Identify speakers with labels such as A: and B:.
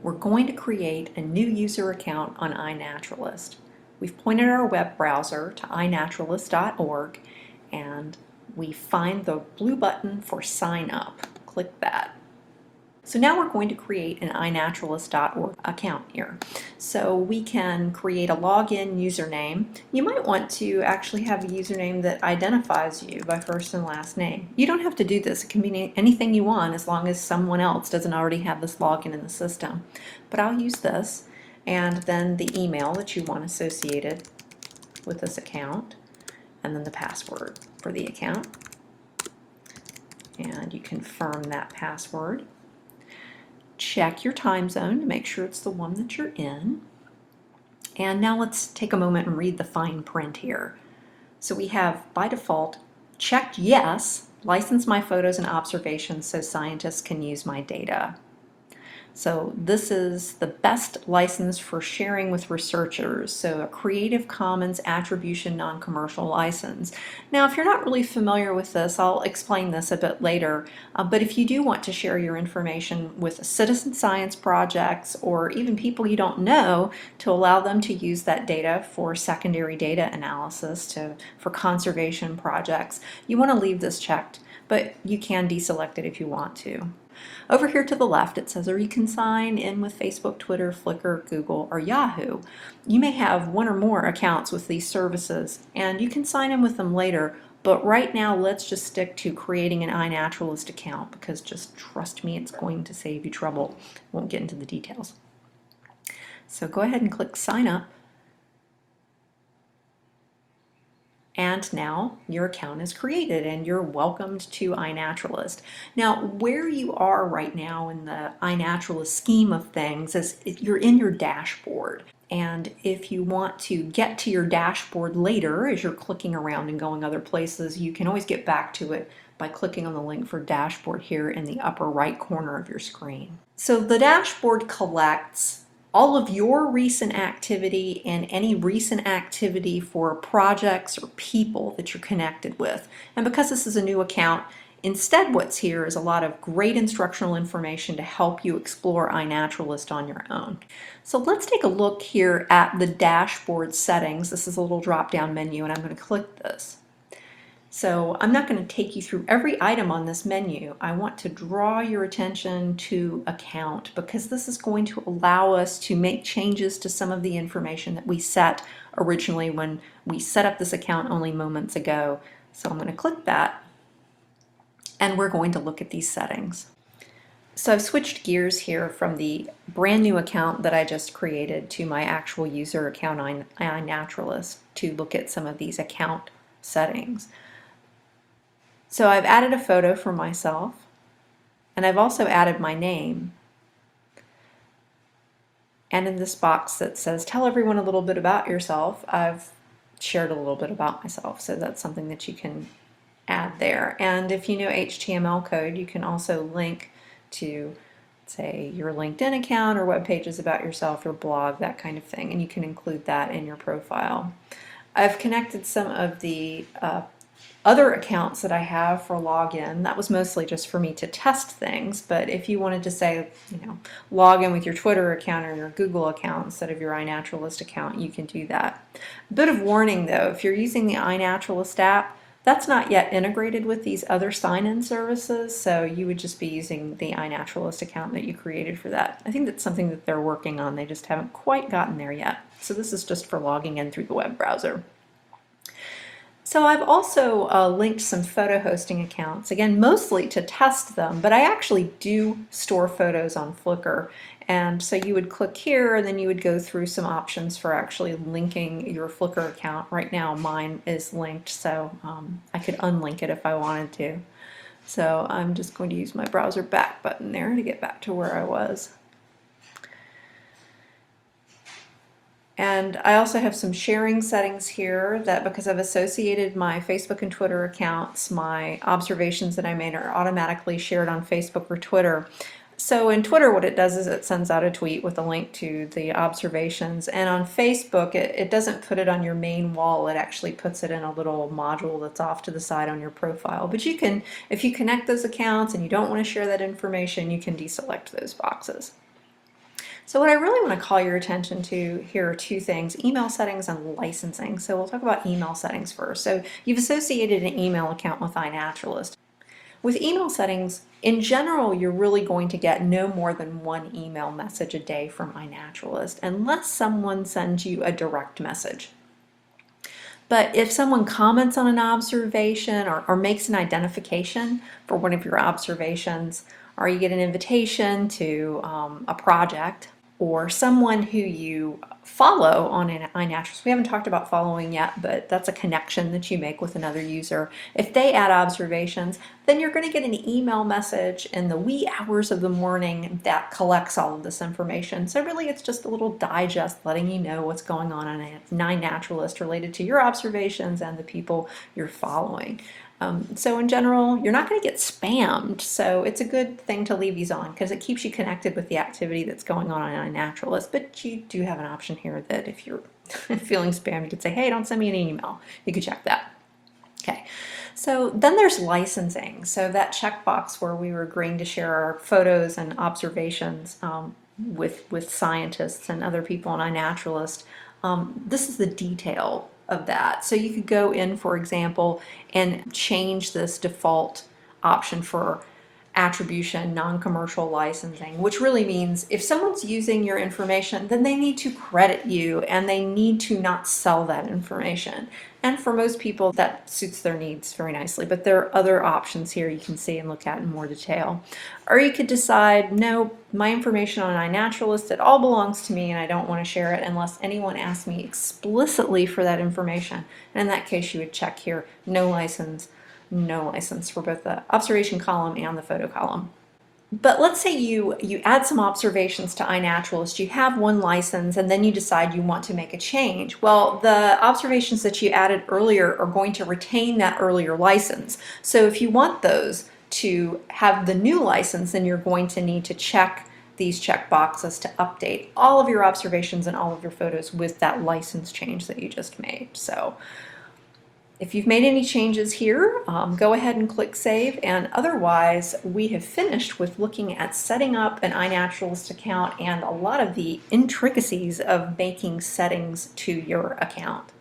A: we're going to create a new user account on iNaturalist. We've pointed our web browser to iNaturalist.org and we find the blue button for sign up. Click that. So now we're going to create an iNaturalist.org account here. So we can create a login username. You might want to actually have a username that identifies you by first and last name. You don't have to do this. It can be anything you want as long as someone else doesn't already have this login in the system. But I'll use this, and then the email that you want associated with this account, and then the password for the account. And you confirm that password. Check your time zone to make sure it's the one that you're in. And now let's take a moment and read the fine print here. So we have, by default, checked yes, license my photos and observations so scientists can use my data. So this is the best license for sharing with researchers, so a Creative Commons Attribution Non-Commercial license. Now, if you're not really familiar with this, I'll explain this a bit later, but if you do want to share your information with citizen science projects or even people you don't know to allow them to use that data for secondary data analysis for conservation projects, you want to leave this checked, but you can deselect it if you want to. Over here to the left it says, or you can sign in with Facebook, Twitter, Flickr, Google, or Yahoo. You may have one or more accounts with these services and you can sign in with them later, but right now let's just stick to creating an iNaturalist account because just trust me, it's going to save you trouble. Won't get into the details. So go ahead and click sign up. And now your account is created and you're welcomed to iNaturalist. Now, where you are right now in the iNaturalist scheme of things is you're in your dashboard. And if you want to get to your dashboard later as you're clicking around and going other places, you can always get back to it by clicking on the link for dashboard here in the upper right corner of your screen. So the dashboard collects all of your recent activity and any recent activity for projects or people that you're connected with. And because this is a new account, instead what's here is a lot of great instructional information to help you explore iNaturalist on your own. So let's take a look here at the dashboard settings. This is a little drop-down menu and I'm going to click this. So I'm not going to take you through every item on this menu. I want to draw your attention to account because this is going to allow us to make changes to some of the information that we set originally when we set up this account only moments ago. So I'm going to click that and we're going to look at these settings. So I've switched gears here from the brand new account that I just created to my actual user account on iNaturalist to look at some of these account settings. So I've added a photo for myself, and I've also added my name. And in this box that says, tell everyone a little bit about yourself, I've shared a little bit about myself, so that's something that you can add there. And if you know HTML code, you can also link to, say, your LinkedIn account or web pages about yourself, your blog, that kind of thing, and you can include that in your profile. I've connected some of the other accounts that I have for login. That was mostly just for me to test things, but if you wanted to say, log in with your Twitter account or your Google account instead of your iNaturalist account, you can do that. A bit of warning though, if you're using the iNaturalist app, that's not yet integrated with these other sign-in services, so you would just be using the iNaturalist account that you created for that. I think that's something that they're working on, they just haven't quite gotten there yet. So this is just for logging in through the web browser. So I've also linked some photo hosting accounts, again mostly to test them, but I actually do store photos on Flickr, and so you would click here and then you would go through some options for actually linking your Flickr account. Right now mine is linked, so I could unlink it if I wanted to. So I'm just going to use my browser back button there to get back to where I was. And I also have some sharing settings here that because I've associated my Facebook and Twitter accounts, my observations that I made are automatically shared on Facebook or Twitter. So in Twitter what it does is it sends out a tweet with a link to the observations, and on Facebook it doesn't put it on your main wall, it actually puts it in a little module that's off to the side on your profile. But you can, if you connect those accounts and you don't want to share that information, you can deselect those boxes. So what I really want to call your attention to here are two things: email settings and licensing. So we'll talk about email settings first. So you've associated an email account with iNaturalist. With email settings, in general, you're really going to get no more than one email message a day from iNaturalist, unless someone sends you a direct message. But if someone comments on an observation or makes an identification for one of your observations, or you get an invitation to a project, or someone who you follow on an iNaturalist, we haven't talked about following yet, but that's a connection that you make with another user. If they add observations, then you're going to get an email message in the wee hours of the morning that collects all of this information. So really it's just a little digest letting you know what's going on an iNaturalist related to your observations and the people you're following. So in general, you're not going to get spammed, so it's a good thing to leave these on because it keeps you connected with the activity that's going on iNaturalist. But you do have an option here that if you're feeling spammed, you could say, hey, don't send me an email. You could check that. Okay, so then there's licensing. So that checkbox where we were agreeing to share our photos and observations with scientists and other people on iNaturalist. This is the detail of that. So you could go in, for example, and change this default option for attribution, non-commercial licensing, which really means if someone's using your information, then they need to credit you and they need to not sell that information. And for most people, that suits their needs very nicely. But there are other options here you can see and look at in more detail. Or you could decide, no, my information on iNaturalist, it all belongs to me and I don't want to share it unless anyone asks me explicitly for that information. And in that case, you would check here, no license for both the observation column and the photo column. But let's say you add some observations to iNaturalist, you have one license, and then you decide you want to make a change. Well, the observations that you added earlier are going to retain that earlier license. So if you want those to have the new license, then you're going to need to check these check boxes to update all of your observations and all of your photos with that license change that you just made. So if you've made any changes here, go ahead and click Save, and otherwise we have finished with looking at setting up an iNaturalist account and a lot of the intricacies of making settings to your account.